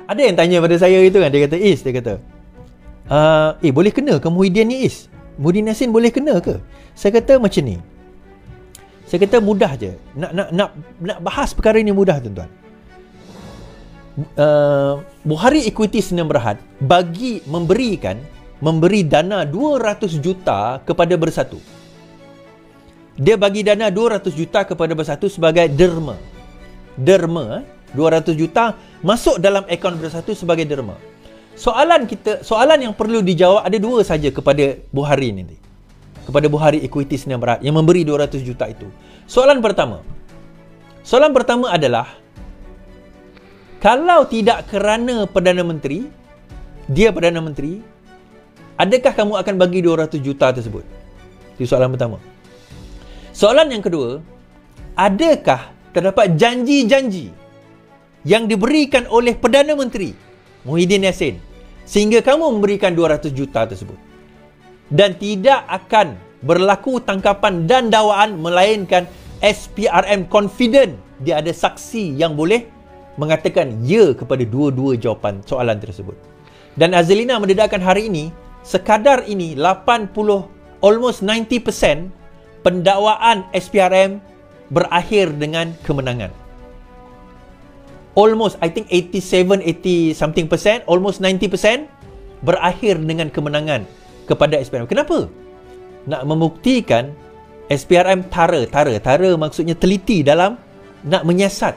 Ada yang tanya pada saya itu kan, dia kata, dia kata, boleh kena ke Muhyiddin ni Muhyiddin Yassin boleh kena ke? Saya kata macam ni. Saya kata mudah je. Nak bahas perkara ni mudah tuan-tuan. Buhari Equity Sdn Bhd memberi dana 200 juta kepada Bersatu. Dia bagi dana 200 juta kepada Bersatu sebagai derma. 200 juta masuk dalam akaun Bersatu sebagai derma. Soalan yang perlu dijawab ada dua saja kepada Buhari nanti. Kepada Buhari Equity Sdn Bhd yang memberi 200 juta itu. Soalan pertama adalah, kalau tidak kerana Perdana Menteri, adakah kamu akan bagi 200 juta tersebut? Itu soalan pertama. Soalan yang kedua, adakah terdapat janji-janji yang diberikan oleh Perdana Menteri Muhyiddin Yassin sehingga kamu memberikan 200 juta tersebut? Dan tidak akan berlaku tangkapan dan dakwaan, melainkan SPRM confident dia ada saksi yang boleh mengatakan ya kepada dua-dua jawapan soalan tersebut. Dan Azlina mendedahkan hari ini, sekadar ini 80, almost 90% pendakwaan SPRM berakhir dengan kemenangan. Almost, I think 80 something percent, almost 90% berakhir dengan kemenangan kepada SPRM. Kenapa? Nak membuktikan SPRM tara maksudnya teliti dalam nak menyiasat.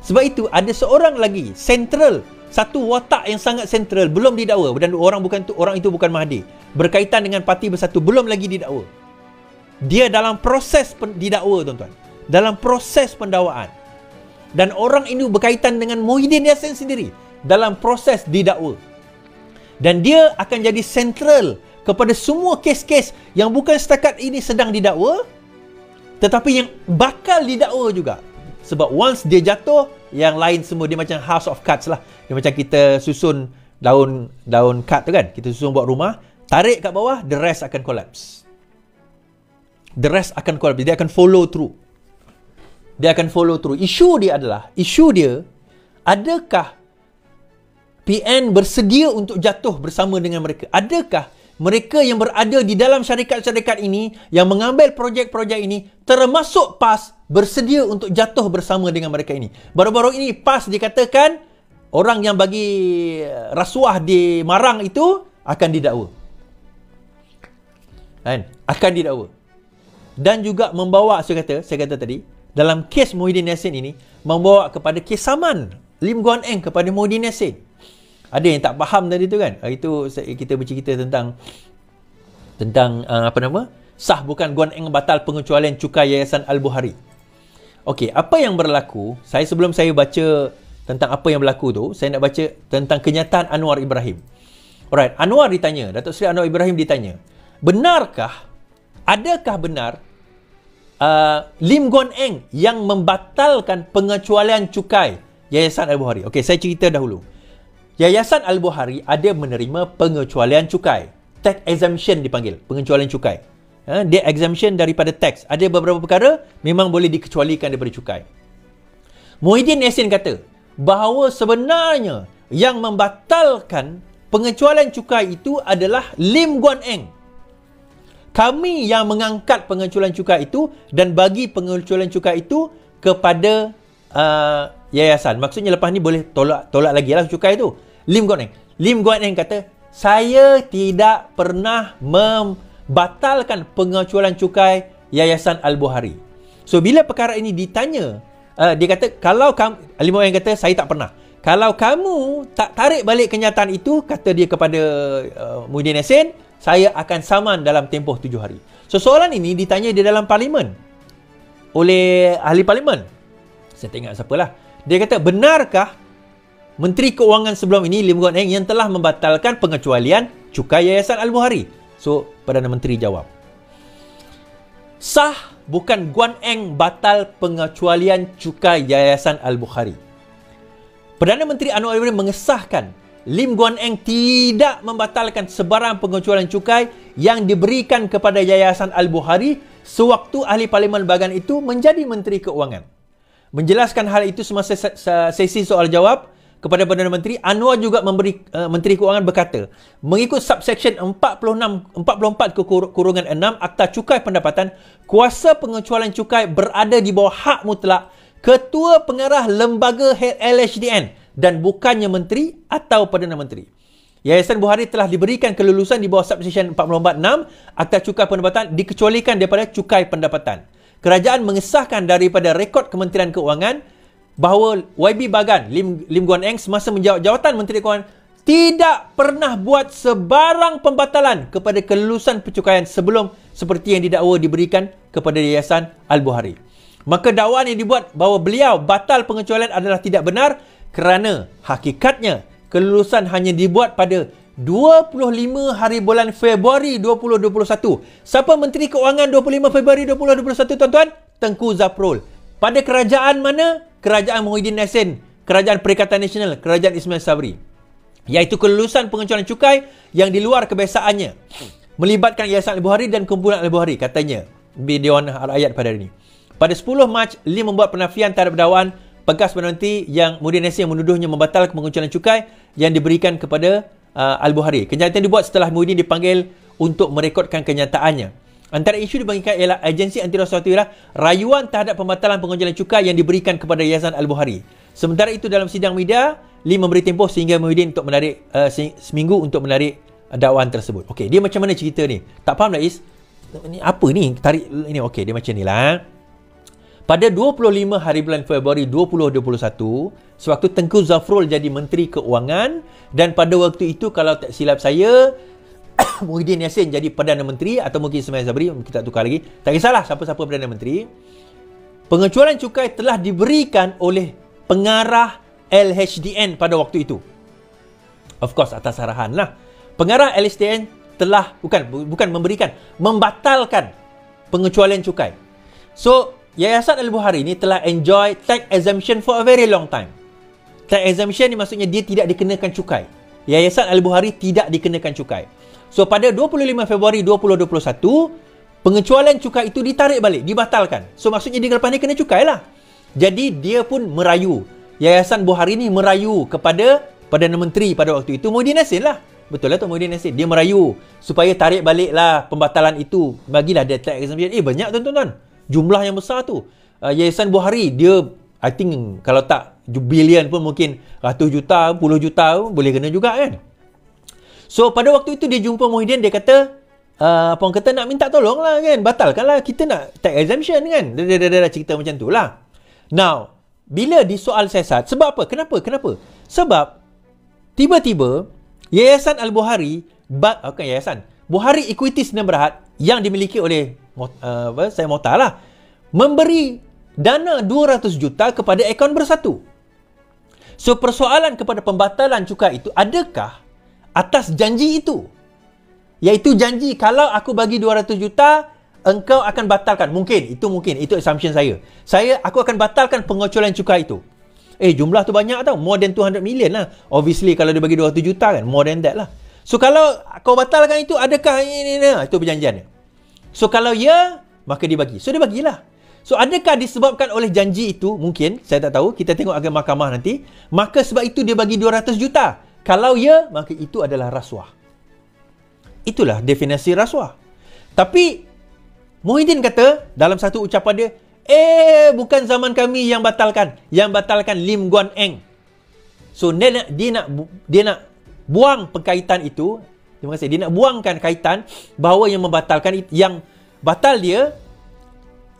Sebab itu ada seorang lagi sentral, satu watak yang sangat sentral belum didakwa, dan orang itu bukan Mahathir, berkaitan dengan Parti Bersatu, belum lagi didakwa. Dia dalam proses didakwa tuan-tuan, dalam proses pendakwaan. Dan orang ini berkaitan dengan Muhyiddin Yassin sendiri dalam proses didakwa. Dan dia akan jadi sentral kepada semua kes-kes yang bukan setakat ini sedang didakwa, tetapi yang bakal didakwa juga. Sebab once dia jatuh, yang lain semua dia macam house of cards lah. Dia macam kita susun daun kad tu kan. Kita susun buat rumah, tarik kat bawah, the rest akan collapse. The rest akan collapse. Dia akan follow through. Isu dia, adakah PN bersedia untuk jatuh bersama dengan mereka? Adakah mereka yang berada di dalam syarikat-syarikat ini, yang mengambil projek-projek ini, termasuk PAS, bersedia untuk jatuh bersama dengan mereka ini? Baru-baru ini PAS dikatakan orang yang bagi rasuah di Marang itu akan didakwa. Akan didakwa. Dan juga membawa, saya kata tadi, dalam kes Muhyiddin Yassin ini, membawa kepada kes saman Lim Guan Eng kepada Muhyiddin Yassin. Ada yang tak faham tadi tu kan. Itu kita bercerita tentang sah bukan Guan Eng batal pengecualian cukai Yayasan Al-Buhari. Okey, apa yang berlaku? Sebelum saya baca tentang apa yang berlaku tu, saya nak baca tentang kenyataan Anwar Ibrahim. Alright, Datuk Seri Anwar Ibrahim ditanya, adakah benar Lim Guan Eng yang membatalkan pengecualian cukai Yayasan Al-Buhari? Okey, saya cerita dahulu. Yayasan Al-Buhari ada menerima pengecualian cukai. Tax exemption dipanggil, pengecualian cukai. Dia exemption daripada tax. Ada beberapa perkara memang boleh dikecualikan daripada cukai. Muhyiddin Yassin kata bahawa sebenarnya yang membatalkan pengecualian cukai itu adalah Lim Guan Eng. Kami yang mengangkat pengecualian cukai itu dan bagi pengecualian cukai itu kepada yayasan. Maksudnya lepas ni boleh tolak lagi lah cukai itu. Lim Guan Eng kata, saya tidak pernah membatalkan pengecualian cukai Yayasan Al-Buhari. So bila perkara ini ditanya, dia kata, kalau kamu, Lim Guan Eng kata, saya tak pernah. Kalau kamu tak tarik balik kenyataan itu, kata dia kepada Muhyiddin Yassin, saya akan saman dalam tempoh 7 hari. So soalan ini ditanya di dalam parlimen oleh ahli parlimen. Saya tak ingat siapalah. Dia kata, benarkah Menteri Keuangan sebelum ini, Lim Guan Eng, yang telah membatalkan pengecualian cukai Yayasan Al-Buhari? So, Perdana Menteri jawab, sah bukan Guan Eng batal pengecualian cukai Yayasan Al-Buhari. Perdana Menteri Anwar Ibrahim mengesahkan Lim Guan Eng tidak membatalkan sebarang pengecualian cukai yang diberikan kepada Yayasan Al-Buhari sewaktu ahli parlimen bahagian itu menjadi Menteri Keuangan. Menjelaskan hal itu semasa sesi soal jawab, kepada Perdana Menteri. Anwar juga memberi Menteri Keuangan berkata, mengikut subsection 44 6 Akta Cukai Pendapatan, kuasa pengecualian cukai berada di bawah hak mutlak Ketua Pengarah Lembaga LHDN dan bukannya Menteri atau Perdana Menteri. Yayasan Buhari telah diberikan kelulusan di bawah subsection 44 6 Akta Cukai Pendapatan dikecualikan daripada cukai pendapatan. Kerajaan mengesahkan daripada rekod Kementerian Keuangan bahawa YB Bagan, Lim Guan Eng semasa menjawat jawatan Menteri Keuangan tidak pernah buat sebarang pembatalan kepada kelulusan pencukaian sebelum seperti yang didakwa diberikan kepada Yayasan Al-Buhari. Maka dakwaan yang dibuat bahawa beliau batal pengecualian adalah tidak benar kerana hakikatnya kelulusan hanya dibuat pada 25 hari bulan Februari 2021. Siapa Menteri Keuangan 25 Februari 2021 tuan-tuan? Tengku Zafrul. Pada kerajaan mana? Kerajaan Muhyiddin Yassin, Kerajaan Perikatan Nasional, Kerajaan Ismail Sabri. Iaitu kelulusan pengecualian cukai yang di luar kebiasaannya. Melibatkan Yayasan Al-Buhari dan Kumpulan Al-Buhari, katanya di Dewan Rakyat pada hari ini. Pada 10 Mac, Lim membuat penafian terhadap dakwaan Pegas Perdana Menteri yang Muhyiddin Yassin yang menuduhnya membatalkan pengecualian cukai yang diberikan kepada Al-Buhari. Kenyataan dibuat setelah Muhyiddin dipanggil untuk merekodkan kenyataannya. Antara isu dibagikan ialah agensi anti rasuah itu ialah rayuan terhadap pembatalan pengecualian cukai yang diberikan kepada Yayasan Al-Buhari. Sementara itu dalam sidang media, Lim memberi tempoh sehingga Muhyiddin untuk menarik seminggu untuk menarik dakwaan tersebut. Okey, dia macam mana cerita ni? Tak faham lah Is. Ni apa ni? Tarik ini. Okey, dia macam nilah. Pada 25 hari bulan Februari 2021, sewaktu Tengku Zafrul jadi Menteri Keuangan, dan pada waktu itu kalau tak silap saya, Muhyiddin Yassin jadi Perdana Menteri atau mungkin Ismail Sabri, kita tukar lagi. Tak kisahlah siapa-siapa Perdana Menteri. Pengecualian cukai telah diberikan oleh pengarah LHDN pada waktu itu. Of course atas arahan lah. Pengarah LHDN telah bukan memberikan, membatalkan pengecualian cukai. So Yayasan Al-Buhari ni telah enjoy tax exemption for a very long time. Tax exemption ni maksudnya dia tidak dikenakan cukai. Yayasan Al-Buhari tidak dikenakan cukai. So pada 25 Februari 2021, pengecualian cukai itu ditarik balik, dibatalkan. So maksudnya dia lepas ni kena cukai lah. Jadi dia pun merayu. Yayasan Buhari ni merayu kepada Perdana Menteri pada waktu itu, Muhyiddin Yassin lah. Betul lah tu Muhyiddin Yassin. Dia merayu supaya tarik balik lah pembatalan itu. Bagilah dia tax exemption. Banyak tuan-tuan. Jumlah yang besar tu. Yayasan Buhari, dia I think kalau tak bilion pun mungkin ratus juta, puluh juta boleh kena juga kan. So pada waktu itu dia jumpa Muhyiddin, dia kata apa orang kata nak minta tolong lah kan, batalkan lah, kita nak tax exemption kan. Dia cerita macam tu lah. Now bila disoal siasat, sebab apa? Kenapa? Sebab tiba-tiba Yayasan Al-Buhari, bukan yayasan, Buhari Equities Sdn Bhd yang dimiliki oleh saya Mohtar lah, memberi dana 200 juta kepada akaun bersatu. So persoalan kepada pembatalan cukai itu, adakah atas janji itu? Iaitu janji kalau aku bagi 200 juta, engkau akan batalkan. Mungkin, itu assumption saya. Aku akan batalkan pengecualian cukai itu. Jumlah tu banyak tau, more than 200 million lah. Obviously kalau dia bagi 200 juta kan, more than that lah. So kalau kau batalkan itu, adakah ini? Itu perjanjiannya. So kalau ya, maka dia bagi. So dia bagilah. So adakah disebabkan oleh janji itu? Mungkin, saya tak tahu. Kita tengok agak mahkamah nanti. Maka sebab itu dia bagi 200 juta. Kalau ya, maka itu adalah rasuah. Itulah definisi rasuah. Tapi Muhyiddin kata dalam satu ucapan dia, bukan zaman kami yang batalkan. Yang batalkan Lim Guan Eng. So dia nak buang perkaitan itu. Terima kasih. Dia nak buangkan kaitan bahawa yang membatalkan, yang batal dia,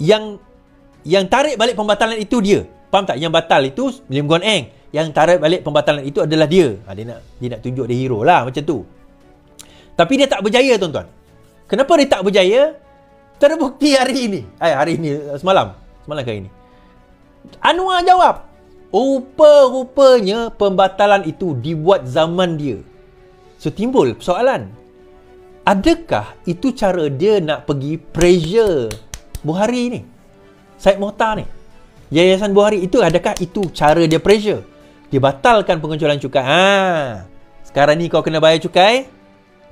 yang tarik balik pembatalan itu dia. Faham tak? Yang batal itu Lim Guan Eng. Yang tarik balik pembatalan itu adalah dia. Dia nak tunjuk dia hero lah macam tu. Tapi dia tak berjaya tuan-tuan. Kenapa dia tak berjaya? Terbukti hari ini. Semalam ke ini. Anwar jawab. Rupa-rupanya pembatalan itu dibuat zaman dia. So timbul persoalan, adakah itu cara dia nak pergi pressure Buhari ni, Syed Mohtar ni, Yayasan Buhari itu? Adakah itu cara dia pressure? Dia batalkan pengecualian cukai. Sekarang ni kau kena bayar cukai,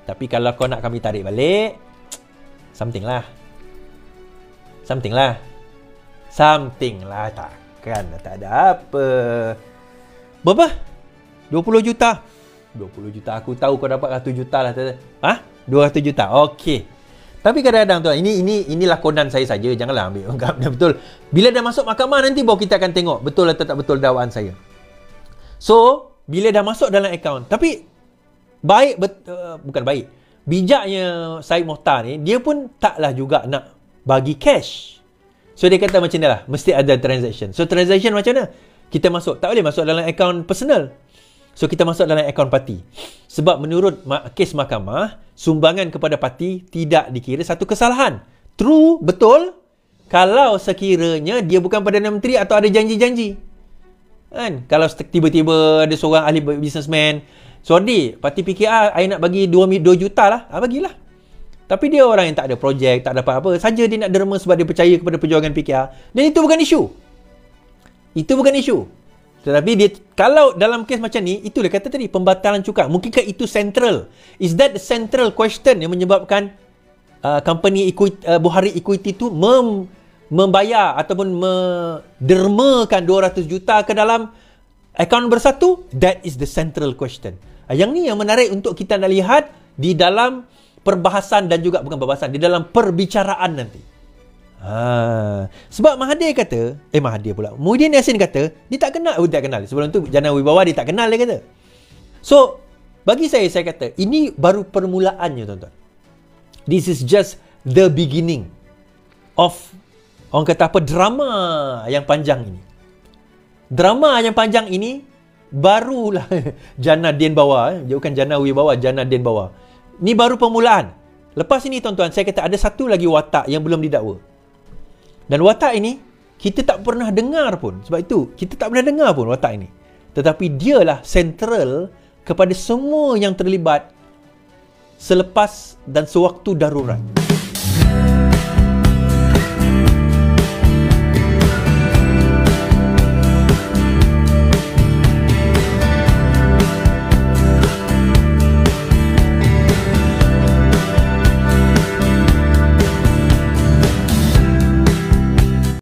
tapi kalau kau nak kami tarik balik, something lah. Takkan tak ada apa. Berapa? 20 juta. 20 juta. Aku tahu kau dapat 100 juta lah. 200 juta. Okey. Tapi kadang-kadang tuan, ini lakonan saya saja. Janganlah ambil anggap betul. Bila dah masuk mahkamah nanti baru kita akan tengok betul atau tak betul dakwaan saya. So, bila dah masuk dalam akaun, tapi bukan baik. Bijaknya Syed Mohtar ni, dia pun taklah juga nak bagi cash. So dia kata macam ni lah, mesti ada transaction. So transaction macam mana? Kita masuk, tak boleh masuk dalam akaun personal. So kita masuk dalam akaun parti. Sebab menurut kes mahkamah, sumbangan kepada parti tidak dikira satu kesalahan. True, betul. Kalau sekiranya dia bukan Perdana Menteri atau ada janji-janji. Kan? Kalau tiba-tiba ada seorang ahli businessman, sorry, parti PKR, I nak bagi 2 juta lah. Bagilah. Tapi dia orang yang tak ada projek, tak ada apa-apa. Saja dia nak derma sebab dia percaya kepada perjuangan PKR. Dan itu bukan isu. Itu bukan isu. Tetapi dia, kalau dalam kes macam ni, itu dia kata tadi, pembatalan cukai. Mungkinkah itu central? Is that the central question yang menyebabkan company Bohari Equity itu membayar ataupun mendermakan 200 juta ke dalam akaun bersatu? That is the central question. Yang ni yang menarik untuk kita nak lihat di dalam perbahasan dan juga bukan perbahasan, di dalam perbicaraan nanti. Sebab Mahathir kata, Mahathir pula, Muhyiddin Yassin kata, dia tak kenal. Tak kenal. Sebelum tu Jana Wibawa dia tak kenal, dia kata. So, bagi saya kata, ini baru permulaannya, tuan-tuan. This is just the beginning of, orang kata apa, drama yang panjang ini. Drama yang panjang ini barulah Jana Din Bawa, bukan Jana Wibawa, Jana Din Bawa. Ni baru permulaan. Lepas ini tuan-tuan, saya kata ada satu lagi watak yang belum didakwa. Dan watak ini kita tak pernah dengar pun. Sebab itu kita tak pernah dengar pun watak ini. Tetapi dialah sentral kepada semua yang terlibat selepas dan sewaktu darurat.